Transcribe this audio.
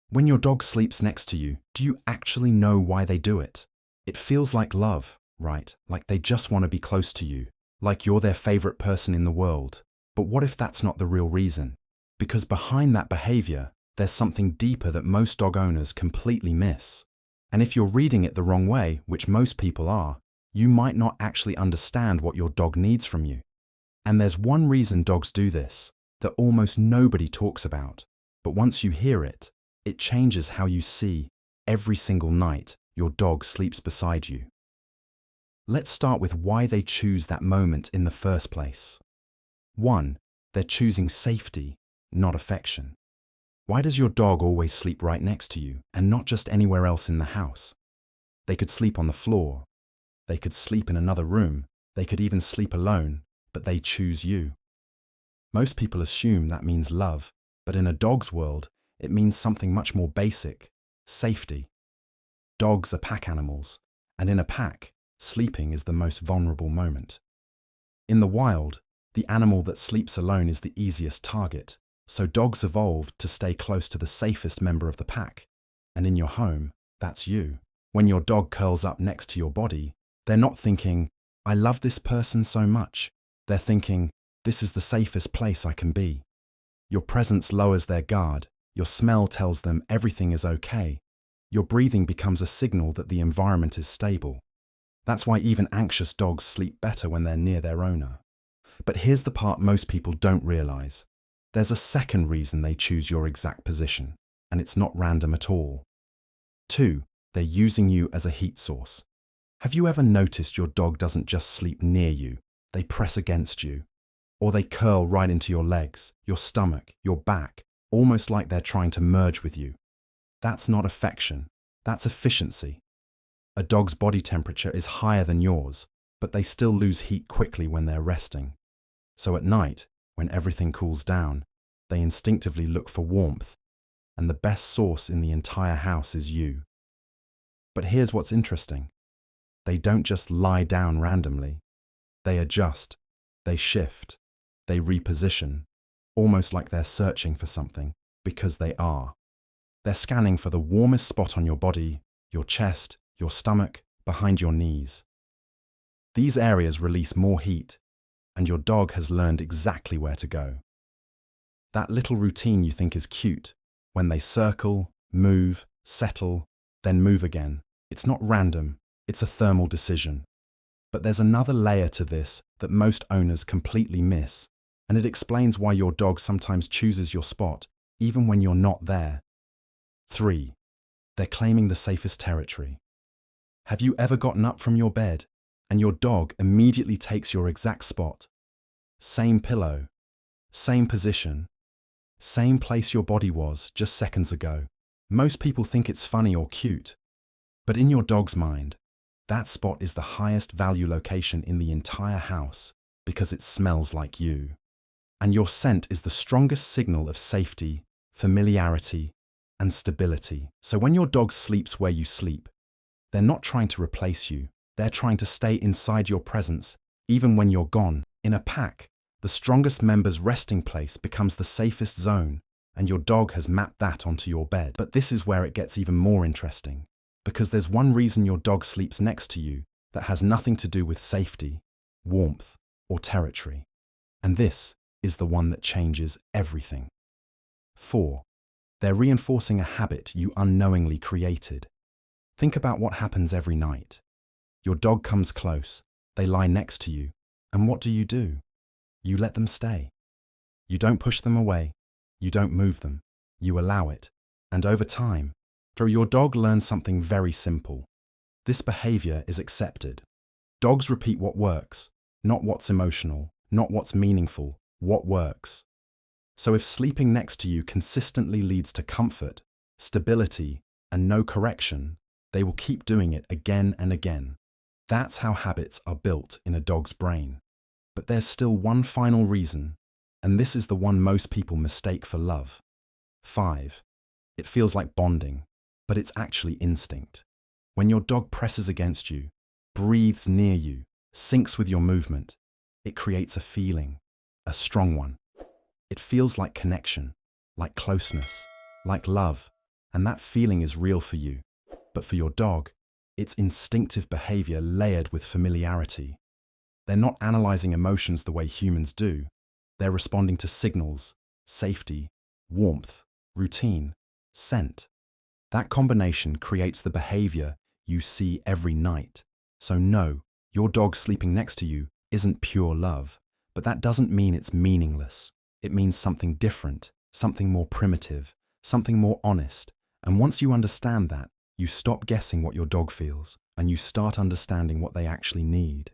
When your dog sleeps next to you, do you actually know why they do it? It feels like love, right? Like they just want to be close to you, like you're their favorite person in the world. But what if that's not the real reason? Because behind that behavior, there's something deeper that most dog owners completely miss. And if you're reading it the wrong way, which most people are, you might not actually understand what your dog needs from you. And there's one reason dogs do this that almost nobody talks about. But once you hear it, it changes how you see every single night your dog sleeps beside you. Let's start with why they choose that moment in the first place. 1. They're choosing safety, not affection. Why does your dog always sleep right next to you and not just anywhere else in the house? They could sleep on the floor. They could sleep in another room. They could even sleep alone, but they choose you. Most people assume that means love, but in a dog's world, it means something much more basic: safety. Dogs are pack animals, and in a pack, sleeping is the most vulnerable moment. In the wild, the animal that sleeps alone is the easiest target, so dogs evolved to stay close to the safest member of the pack. And in your home, that's you. When your dog curls up next to your body, they're not thinking, "I love this person so much." They're thinking, "This is the safest place I can be." Your presence lowers their guard. Your smell tells them everything is okay. Your breathing becomes a signal that the environment is stable. That's why even anxious dogs sleep better when they're near their owner. But here's the part most people don't realize. There's a second reason they choose your exact position, and it's not random at all. 2. They're using you as a heat source. Have you ever noticed your dog doesn't just sleep near you, they press against you? Or they curl right into your legs, your stomach, your back, almost like they're trying to merge with you. That's not affection, that's efficiency. A dog's body temperature is higher than yours, but they still lose heat quickly when they're resting. So at night, when everything cools down, they instinctively look for warmth, and the best source in the entire house is you. But here's what's interesting. They don't just lie down randomly. They adjust, they shift, they reposition, almost like they're searching for something, because they are. They're scanning for the warmest spot on your body, your chest, your stomach, behind your knees. These areas release more heat, and your dog has learned exactly where to go. That little routine you think is cute, when they circle, move, settle, then move again, it's not random, it's a thermal decision. But there's another layer to this that most owners completely miss, and it explains why your dog sometimes chooses your spot, even when you're not there. 3. They're claiming the safest territory. Have you ever gotten up from your bed and your dog immediately takes your exact spot? Same pillow, same position, same place your body was just seconds ago. Most people think it's funny or cute, but in your dog's mind, that spot is the highest value location in the entire house because it smells like you. And your scent is the strongest signal of safety, familiarity, and stability. So when your dog sleeps where you sleep, they're not trying to replace you. They're trying to stay inside your presence, even when you're gone. In a pack, the strongest member's resting place becomes the safest zone, and your dog has mapped that onto your bed. But this is where it gets even more interesting, because there's one reason your dog sleeps next to you that has nothing to do with safety, warmth, or territory. And this is the one that changes everything. 4. They're reinforcing a habit you unknowingly created. Think about what happens every night. Your dog comes close, they lie next to you, and what do? You let them stay. You don't push them away, you don't move them, you allow it. And over time, your dog learns something very simple. This behavior is accepted. Dogs repeat what works, not what's emotional, not what's meaningful, what works. So if sleeping next to you consistently leads to comfort, stability, and no correction, they will keep doing it again and again. That's how habits are built in a dog's brain. But there's still one final reason, and this is the one most people mistake for love. 5. It feels like bonding, but it's actually instinct. When your dog presses against you, breathes near you, syncs with your movement, it creates a feeling, a strong one. It feels like connection, like closeness, like love. and that feeling is real for you. But for your dog, it's instinctive behavior layered with familiarity. They're not analyzing emotions the way humans do. They're responding to signals, safety, warmth, routine, scent. That combination creates the behavior you see every night. So no, your dog sleeping next to you isn't pure love, but that doesn't mean it's meaningless. It means something different, something more primitive, something more honest. And once you understand that, you stop guessing what your dog feels and you start understanding what they actually need.